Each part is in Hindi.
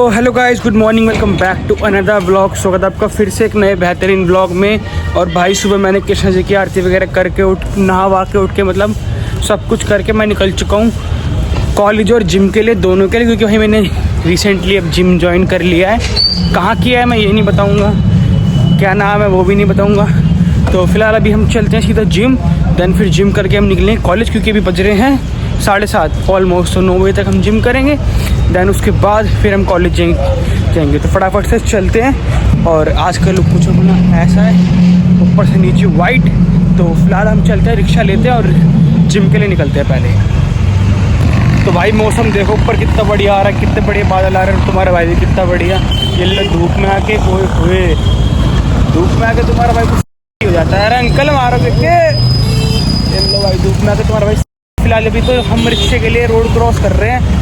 तो hello guys, good morning, welcome back to another vlog. स्वागत आपका फिर से एक नए बेहतरीन व्लॉग में। और भाई सुबह मैंने कृष्ण जी की आरती वगैरह करके नहा के उठ के मतलब सब कुछ करके मैं निकल चुका हूँ कॉलेज और जिम के लिए, दोनों के लिए, क्योंकि भाई मैंने रिसेंटली अब जिम ज्वाइन कर लिया है। कहाँ किया है मैं ये नहीं बताऊँगा, क्या नाम है वो भी नहीं बताऊँगा। तो फिलहाल अभी हम चलते हैं सीधा जिम, देन फिर जिम करके हम निकलेंगे कॉलेज, क्योंकि अभी बज रहे हैं 7:30 ऑलमोस्ट। तो 9 बजे तक हम जिम करेंगे, देन उसके बाद फिर हम कॉलेज जाएंगे। तो फटाफट से चलते हैं। और आज का लुक कुछ अपना ऐसा है, ऊपर से नीचे वाइट। तो फिलहाल हम चलते हैं, रिक्शा लेते हैं और जिम के लिए निकलते हैं पहले। तो भाई मौसम देखो ऊपर कितना बढ़िया आ रहा है, कितने बढ़िया बादल आ रहे हैं। तुम्हारा भाई भी कितना बढ़िया, ये लो धूप में आके हुए धूप में आके तुम्हारा भाई कुछ हो जाता है। अरे अंकल मारो देखे, ये लो भाई धूप में आके तुम्हारा भाई। फिलहाल अभी तो हम रिक्शे के लिए रोड क्रॉस कर रहे हैं।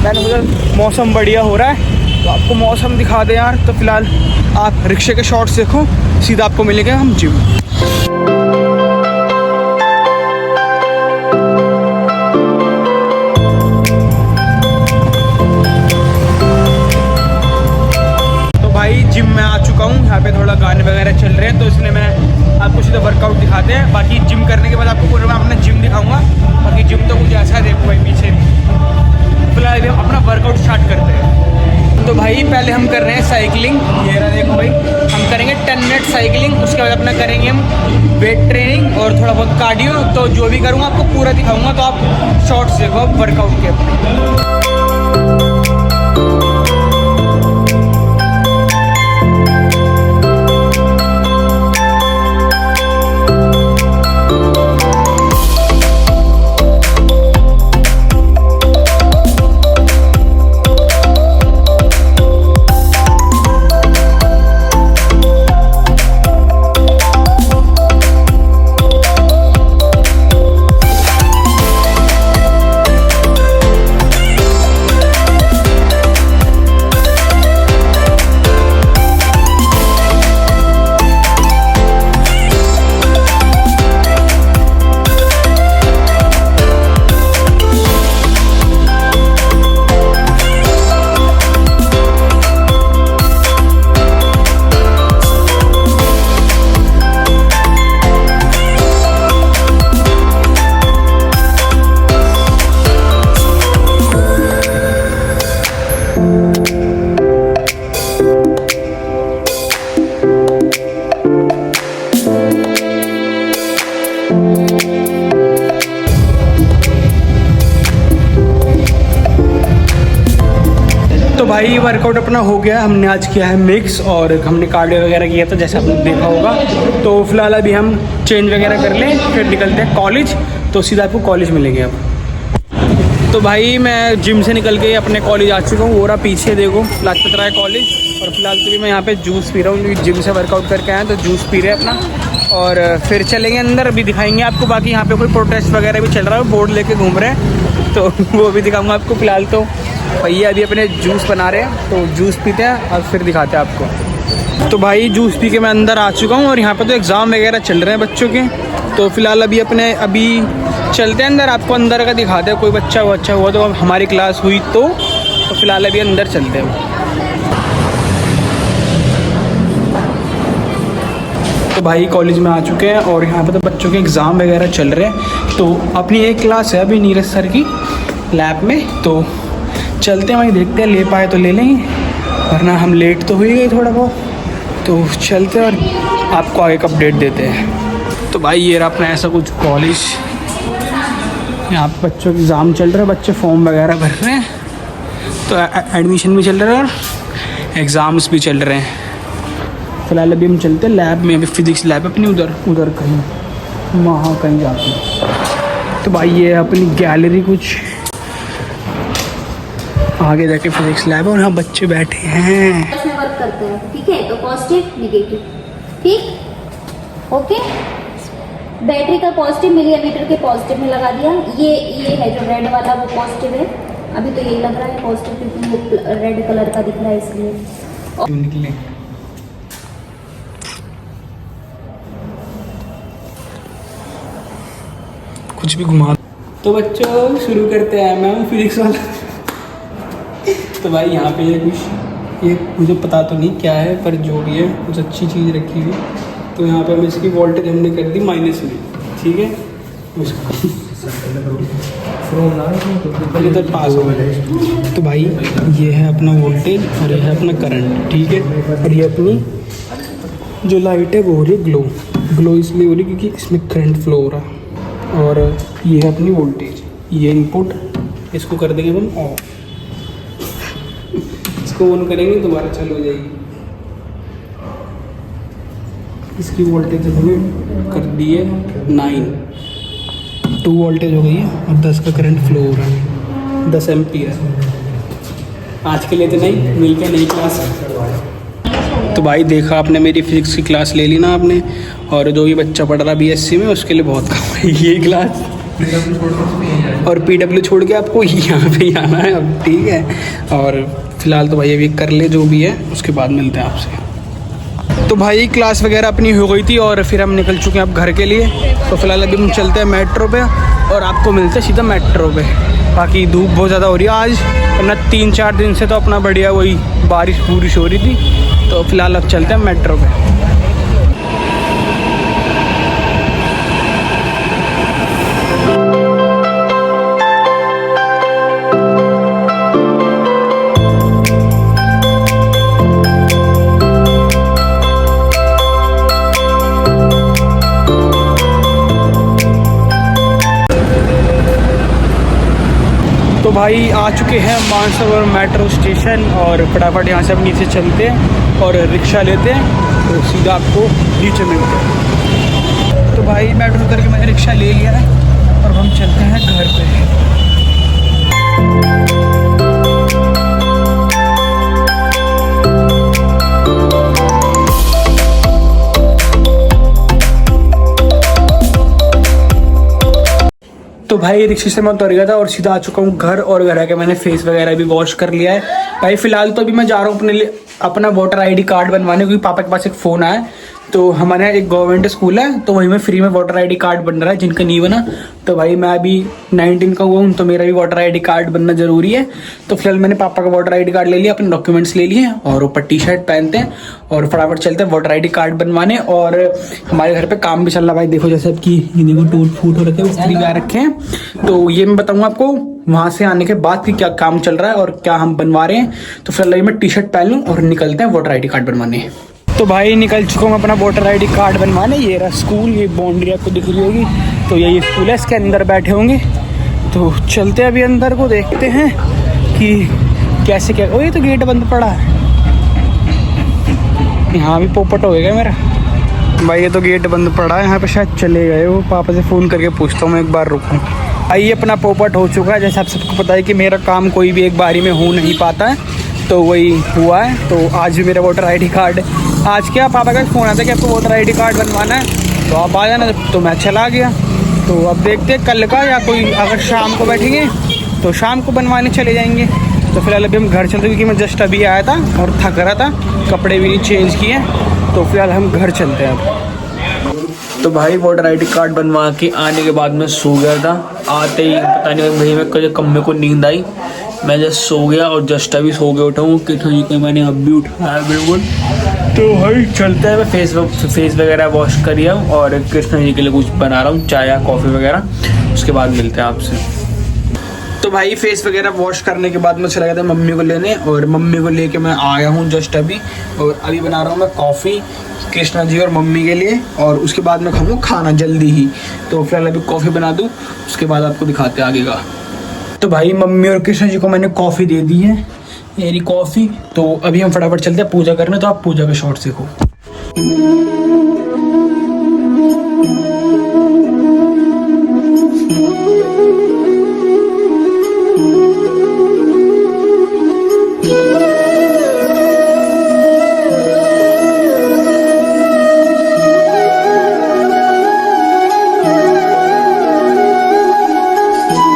मैंने उधर मौसम बढ़िया हो रहा है तो आपको मौसम दिखा दे यार। तो फिलहाल आप रिक्शे के शॉट्स देखो, सीधा आपको मिलेंगे हम जिम। तो भाई जिम में आ चुका हूँ, यहाँ पे थोड़ा गाने वगैरह चल रहे हैं तो इसलिए मैं आपको सीधा वर्कआउट दिखाते हैं। बाकी जिम करने के बाद आपको पूरा मैं अपना जिम दिखाऊंगा। बाकी जिम तो कुछ ऐसा देखो भाई पीछे। फिलहाल हम अपना वर्कआउट स्टार्ट करते हैं। तो भाई पहले हम कर रहे हैं साइकिलिंग। ये रहा देखो भाई, हम करेंगे 10 मिनट साइकिलिंग। उसके बाद अपना करेंगे हम वेट ट्रेनिंग और थोड़ा बहुत कार्डियो। तो जो भी करूँगा आपको पूरा दिखाऊंगा, तो आप शॉर्ट्स देखो वर्कआउट के। तो भाई वर्कआउट अपना हो गया, हमने आज किया है मिक्स और हमने कार्डियो वगैरह किया था जैसे आपने देखा होगा। तो फिलहाल अभी हम चेंज वगैरह कर लें, फिर निकलते हैं कॉलेज। तो सीधा आपको कॉलेज मिलेंगे अब। तो भाई मैं जिम से निकल के अपने कॉलेज आ चुका हूँ। वो रहा पीछे देखो, लाजपत राय कॉलेज। और फिलहाल तो भी मैं यहाँ पे जूस पी रहा हूँ, क्योंकि जिम से वर्कआउट करके आए तो जूस पी रहे हैं अपना। और फिर चलेंगे अंदर, अभी दिखाएंगे आपको। बाकी यहाँ पे कोई प्रोटेस्ट वगैरह भी चल रहा है, बोर्ड लेके घूम रहे हैं, तो वो भी दिखाऊंगा आपको। फिलहाल तो भैया अभी अपने जूस बना रहे हैं, तो जूस पीते हैं और फिर दिखाते हैं आपको। तो भाई जूस पी के मैं अंदर आ चुका हूँ और यहाँ पे तो एग्ज़ाम वगैरह चल रहे हैं बच्चों के। तो फिलहाल अभी चलते हैं अंदर, आपको अंदर का दिखाते हैं। कोई बच्चा हुआ तो हमारी क्लास हुई तो फिलहाल अभी अंदर चलते हैं। तो भाई कॉलेज में आ चुके हैं और यहाँ पे तो बच्चों के एग्ज़ाम वगैरह चल रहे हैं। तो अपनी एक क्लास है अभी नीरज सर की लैब में, तो चलते हैं वहीं, देखते हैं ले पाए तो ले लेंगे, वरना हम लेट तो हो ही गए थोड़ा बहुत। तो चलते हैं और आपको आगे का अपडेट देते हैं। तो भाई ये रहा अपना ऐसा कुछ कॉलेज। यहाँ पे बच्चों के एग्ज़ाम चल रहे हैं, बच्चे फॉर्म वगैरह भर रहे हैं। तो एडमिशन भी चल रहा है और एग्ज़ाम्स भी चल रहे हैं। फिलहाल अभी हम चलते हैं लैब में। अभी फिज़िक्स लैब अपनी उधर कहीं वहाँ कहीं जाते हैं। तो भाई ये अपनी गैलरी कुछ आगे जाके फिजिक्स लैब है और यहाँ बच्चे बैठे हैं। इसमें वर्क करते हैं, ठीक है। तो पॉजिटिव नेगेटिव, ठीक, ओके। बैटरी का पॉजिटिव मिलीमीटर के पॉजिटिव में लगा दिया। ये है जो रेड वाला वो पॉजिटिव है। अभी तो यही लग रहा है पॉजिटिव, क्योंकि वो रेड कलर का दिख रहा है इसलिए। निकले कुछ भी घुमा। तो बच्चों शुरू करते हैं, मैं हूँ फिजिक्स वाला। तो भाई यहाँ पे ये कुछ ये मुझे पता तो नहीं क्या है, पर जो भी है कुछ अच्छी चीज़ रखी हुई। तो यहाँ पे हम इसकी वोल्टेज हमने कर दी माइनस में, ठीक है। उसको इधर पास हो गया। तो भाई ये है अपना वोल्टेज और ये है अपना करंट, ठीक है। और ये अपनी जो लाइट है वो हो रही है ग्लो इसलिए हो रही क्योंकि इसमें करंट फ्लो हो रहा है। और ये है अपनी वोल्टेज, ये इनपुट, इसको कर देंगे हम ऑफ, इसको ऑन करेंगे दोबारा चालू हो जाएगी। इसकी वोल्टेज हमने कर दी है 9, 2 वोल्टेज हो गई है और 10 का करंट फ्लो हो रहा है, 10 एम्पीयर। आज के लिए तो नहीं, मिलके नई क्लास। तो भाई देखा आपने मेरी फिजिक्स की क्लास ले ली ना आपने, और जो भी बच्चा पढ़ रहा बीएससी में उसके लिए बहुत कम है ये क्लास। और पीडब्ल्यू छोड़ के आपको यहाँ पे ही आना है अब, ठीक है। और फिलहाल तो भाई अभी कर ले जो भी है, उसके बाद मिलते हैं आपसे। तो भाई क्लास वगैरह अपनी हो गई थी और फिर हम निकल चुके हैं अब घर के लिए। तो फिलहाल अभी हम चलते हैं मेट्रो पे और आपको मिलते हैं सीधा मेट्रो पे। बाकी धूप बहुत ज़्यादा हो रही है आज, वरना 3-4 दिन से तो अपना बढ़िया वही बारिश हो रही थी। तो फिलहाल अब चलते हैं मेट्रो पे। तो भाई आ चुके हैं मानसरोवर मेट्रो स्टेशन और फटाफट यहाँ से हम नीचे चलते हैं और रिक्शा लेते हैं तो सीधा आपको नीचे मिलते हैं। तो भाई मेट्रो उतर के मैंने रिक्शा ले लिया है और हम चलते हैं घर पे। तो भाई रिक्शे से मैं उतर गया था और सीधा आ चुका हूँ घर, और घर आके मैंने फेस वगैरह भी वॉश कर लिया है। भाई फिलहाल तो अभी मैं जा रहा हूँ अपने लिए अपना वोटर आईडी कार्ड बनवाने, क्योंकि पापा के पास एक फ़ोन आया। तो हमारे यहाँ एक गवर्नमेंट स्कूल है तो वहीं में फ्री में वोटर आईडी कार्ड बन रहा है जिनका नहीं बना। तो भाई मैं अभी 19 का हुआ हूँ तो मेरा भी वोटर आईडी कार्ड बनना ज़रूरी है। तो फिलहाल मैंने पापा का वोटर आईडी कार्ड ले लिया, अपने डॉक्यूमेंट्स ले लिए और ऊपर टी-शर्ट पहनते हैं और फटाफट चलते हैं वोटर आईडी कार्ड बनवाने। और हमारे घर पे काम भी चल रहा है भाई, देखो जैसे कि ये देखो टूट फूट हो रखे हैं, मिस्त्री ला रखे हैं। तो ये मैं बताऊँगा आपको वहाँ से आने के बाद कि क्या काम चल रहा है और क्या हम बनवा रहे हैं। तो फिलहाल मैं टी-शर्ट पहन लूँ और निकलते हैं वोटर आईडी कार्ड बनवाने। तो भाई निकल चुका हूँ अपना वोटर आईडी कार्ड बनवाने। ये रहा स्कूल, ये बाउंड्री आपको दिख रही होगी, तो यही स्कूल है, इसके अंदर बैठे होंगे। तो चलते हैं अभी अंदर को, देखते हैं कि कैसे क्या। ओ ये तो गेट बंद पड़ा है, यहाँ भी पोपट हो गया मेरा। भाई ये तो गेट बंद पड़ा है, यहाँ पे शायद चले गए वो। पापा से फ़ोन करके पूछता हूँ मैं एक बार, रुकूँ। आइए अपना पोपट हो चुका है। जैसे आप सबको पता है कि मेरा काम कोई भी एक बारी में हो नहीं पाता है, तो वही हुआ है। तो आज भी मेरा वोटर आईडी कार्ड, आज क्या पापा का फ़ोन आता है कि आपको वोटर आईडी कार्ड बनवाना है तो आप आ जाना। तो मैं चला गया। तो अब देखते हैं कल का, या कोई अगर शाम को बैठेंगे तो शाम को बनवाने चले जाएंगे। तो फिलहाल अभी हम घर चलते, क्योंकि मैं जस्ट अभी आया था और थक रहा था, कपड़े भी नहीं चेंज किए। तो फिलहाल हम घर चलते हैं अब। तो भाई वोटर आईडी कार्ड बनवा के आने के बाद मैं सो गया था। आते ही पता नहीं भाई मैं कल कम को नींद आई, मैं जस्ट सो गया और जस्ट अभी सो के उठा हूँ। कृष्ण जी को मैंने अब भी उठाया बिल्कुल। तो भाई चलते हैं, मैं फेस वगैरह वॉश करिए और कृष्ण जी के लिए कुछ बना रहा हूँ, चाय या कॉफ़ी वगैरह। उसके बाद मिलते हैं आपसे। तो भाई फेस वगैरह वॉश करने के बाद मैं चला गया था मम्मी को लेने, और मम्मी को लेके मैं आया हूँ जस्ट अभी। और अभी बना रहा हूँ मैं कॉफ़ी कृष्णा जी और मम्मी के लिए, और उसके बाद मैं खाऊंगा खाना जल्दी ही। तो फिलहाल अभी कॉफ़ी बना दूँ, उसके बाद आपको दिखाते हैं आगे का। तो भाई मम्मी और कृष्णा जी को मैंने कॉफ़ी दे दी है, मेरी कॉफ़ी। तो अभी हम फटाफट चलते हैं पूजा करने, तो आप पूजा के शॉर्ट देखो।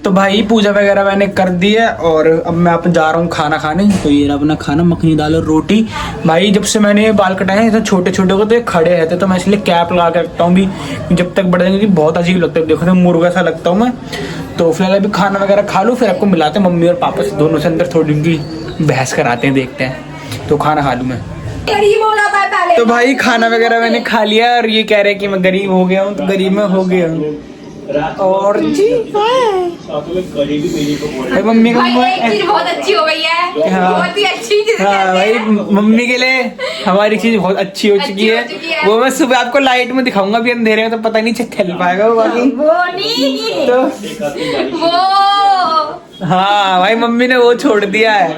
तो भाई पूजा वगैरह मैंने कर दी है और अब मैं अपन जा रहा हूँ खाना खाने। तो ये रहा अपना खाना, मखनी दाल और रोटी। भाई जब से मैंने बाल कटाए हैं तो छोटे छोटे को तो ये खड़े रहते, तो मैं इसलिए कैप लगा के रखता हूँ भी, जब तक बढ़ जाएंगे बहुत अजीब लगता है, देखो तो मुर्गा सा लगता हूँ मैं। तो फिलहाल अभी खाना वगैरह खा लूँ, फिर आपको मिलाते हैं मम्मी और पापा से, दोनों से अंदर थोड़ी उनकी बहस कराते हैं, देखते हैं। तो खाना खा लूँ मैं। गरीब हो जाता है पहले। तो भाई खाना वगैरह मैंने खा लिया और ये कह रहे हैं कि मैं गरीब हो गया हूँ, तो गरीब में हो गया हूँ। और जी भाई मम्मी को एक चीज बहुत अच्छी हो गई है। हाँ। बहुत ही अच्छी चीज। हाँ भाई मम्मी के लिए हमारी चीज बहुत अच्छी हो चुकी है। वो मैं सुबह आपको लाइट में दिखाऊंगा, अभी अंधेरे में तो पता नहीं चल पाएगा वो बाकी। वो नहीं तो वो हाँ भाई मम्मी ने वो छोड़ दिया है।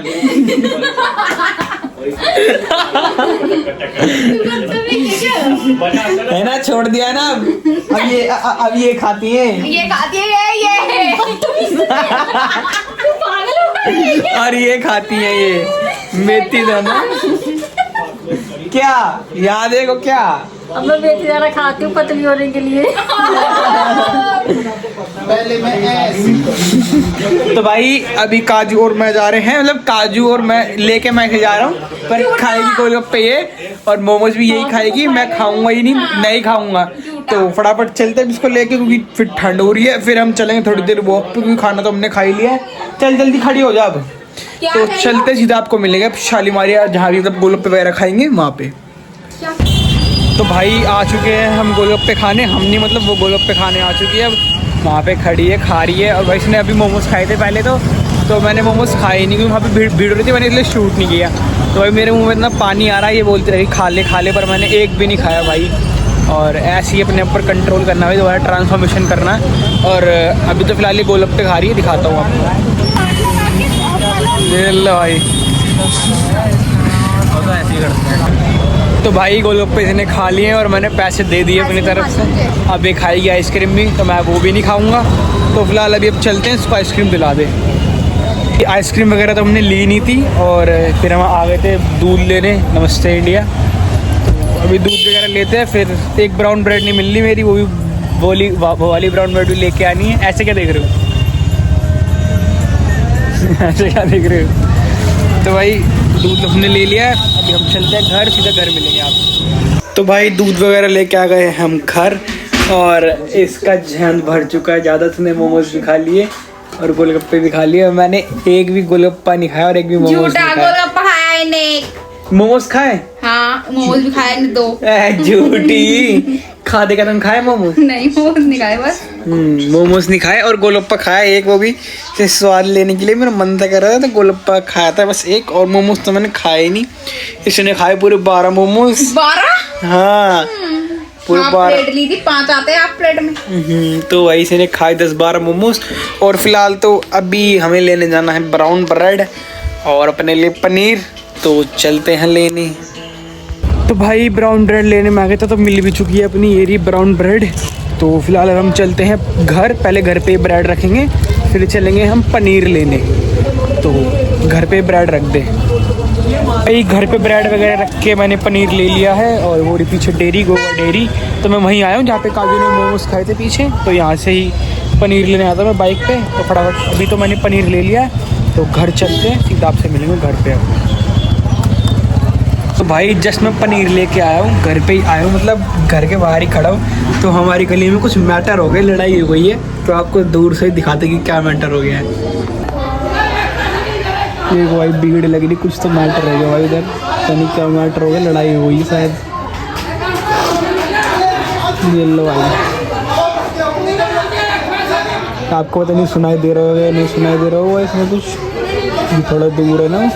है ना, छोड़ दिया ना। अब ये खाती है, ये खाती है ये और ये खाती है ये मेथी दाना। क्या याद है को क्या? अब मैं मेथी दाना खाती हूँ पतली होने के लिए। पहले मैं तो भाई अभी काजू और मैं जा रहे हैं, मतलब काजू और मैं लेके मैं जा रहा हूँ, पर खाएगी गोलगप्पे ये और मोमोज भी यही खाएगी, मैं खाऊंगा ही नहीं खाऊंगा। तो फटाफट चलते हैं इसको लेके, क्योंकि फिर ठंड हो रही है, फिर हम चलेंगे थोड़ी देर वॉक पे, क्योंकि खाना तो हमने खा ही लिया है। चल जल्दी खड़ी हो जा अब। तो चलते सीधा आपको मिलेगा शालीमार, जहाँ भी मतलब गोलगप्पे वगैरह खाएंगे वहाँ पे। तो भाई आ चुके हैं हम गोलगप्पे खाने, हम नहीं मतलब वो गोलगप्पे खाने आ चुकी है। अब वहाँ पे खड़ी है, खा रही है। और भाई इसने अभी मोमोज खाए थे पहले, तो मैंने मोमोज खाए ही नहीं, क्योंकि वहाँ पे भीड़ हो रही थी, मैंने इसलिए शूट नहीं किया। तो भाई मेरे मुंह में इतना पानी आ रहा है, ये बोलती रही खा ले, पर मैंने एक भी नहीं खाया भाई। और ऐसे ही अपने ऊपर कंट्रोल करना है, दोबारा ट्रांसफॉर्मेशन करना है। और अभी तो फिलहाल ये गोलगप्पे खा रही है, दिखाता हूँ आपको। लो भाई ऐसे ही करते हैं। तो भाई गोलगप्पे इसने खा लिए और मैंने पैसे दे दिए अपनी तरफ से। अब ये खाएगी आइसक्रीम भी, तो मैं वो भी नहीं खाऊंगा। तो फिलहाल अभी अब चलते हैं, इसको आइसक्रीम दिला दे। आइसक्रीम वगैरह तो हमने ली नहीं थी, और फिर हम आ गए थे दूध लेने, नमस्ते इंडिया। तो अभी दूध वगैरह लेते हैं, फिर एक ब्राउन ब्रेड नहीं मिल रही मेरी, वो भी वो वाली ब्राउन ब्रेड भी लेके आनी है। ऐसे क्या देख रहे हो? ऐसे क्या देख रहे हो? तो भाई दूध हमने ले लिया है, अभी हम चलते हैं घर, सीधा घर मिलेंगे आप। तो भाई दूध वगैरह लेके आ गए हम घर, और इसका जहन भर चुका है ज़्यादा। उसने मोमोज भी खा लिए और गोलगप्पे भी खा लिए, और मैंने एक भी गोलगप्पा नहीं खाया और एक भी मोमोज नहीं खाया। गोलगप्पा खाया इन्हें। मोमोज खाए? हाँ मोमोज भी खाए इन्हें 2। झूठी खा देगा। तुम खाए मोमोज? नहीं मोमोज नहीं खाए बस। मोमोज नहीं खाए और गोलगप्पा खाया एक, वो भी स्वाद लेने के लिए मेरा मन था कर रहा था, तो गोलगप्पा खाया था बस एक, और मोमोज तो मैंने खाए नहीं। इसने खाए पूरे 12 मोमोज। 12? हाँ पूरे 12 प्लेट ली थी, 5 आते हैं आप प्लेट में। तो वही से ने खाए 10-12 मोमोज। और फिलहाल तो अभी हमें लेने जाना है ब्राउन ब्रेड और अपने लिए पनीर, तो चलते हैं लेने। तो भाई ब्राउन ब्रेड लेने में आ गए तो मिल भी चुकी है अपनी ये रही ब्राउन ब्रेड। तो फिलहाल अब हम चलते हैं घर, पहले घर पे ब्रेड रखेंगे, फिर चलेंगे हम पनीर लेने। तो घर पे ब्रेड रख दे भाई। घर पे ब्रेड वगैरह रख के मैंने पनीर ले लिया है, और वो पीछे डेयरी, गोवा डेयरी। तो मैं वहीं आया हूँ जहाँ पे काजू ने मोमोज खाए थे पीछे, तो यहाँ से ही पनीर लेने आता मैं बाइक पे। तो फटाफट अभी तो मैंने पनीर ले लिया है, तो घर चलते हैं, सीधा आपसे मिलेंगे घर पे। तो भाई जस्ट मैं पनीर लेके आया हूँ, घर पे ही आया हूँ, मतलब घर के बाहर ही खड़ा हूँ। तो हमारी गली में कुछ मैटर हो गया, लड़ाई हो गई है, तो आपको दूर से ही दिखाते कि क्या मैटर हो गया है। ये भाई भीड़ लग रही, कुछ तो मैटर हो गया भाई उधर, पता नहीं क्या मैटर हो गया, लड़ाई हो गई शायद। ये लो भाई, आपको पता नहीं सुनाई दे रहा होगा, नहीं सुनाई दे रहा होगा इसमें कुछ, थोड़ा दूर है ना।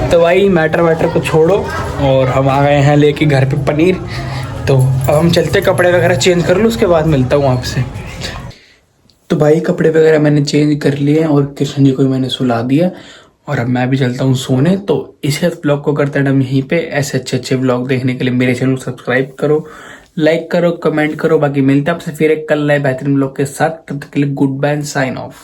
तो भाई मैटर को छोड़ो, और हम आ गए हैं लेके घर पे पनीर। तो अब हम चलते, कपड़े वगैरह चेंज कर लो, उसके बाद मिलता हूँ आपसे। तो भाई कपड़े वगैरह मैंने चेंज कर लिए और कृष्ण जी को मैंने सुला दिया, और अब मैं भी चलता हूँ सोने। तो इसी ब्लॉग को करते हैं हम यहीं पे। ऐसे अच्छे ब्लॉग देखने के लिए मेरे चैनल को सब्सक्राइब करो, लाइक करो, कमेंट करो। बाकी मिलते हैं आपसे फिर एक कल नए बेहतरीन ब्लॉग के साथ, तब तक के लिए goodbye and sign of.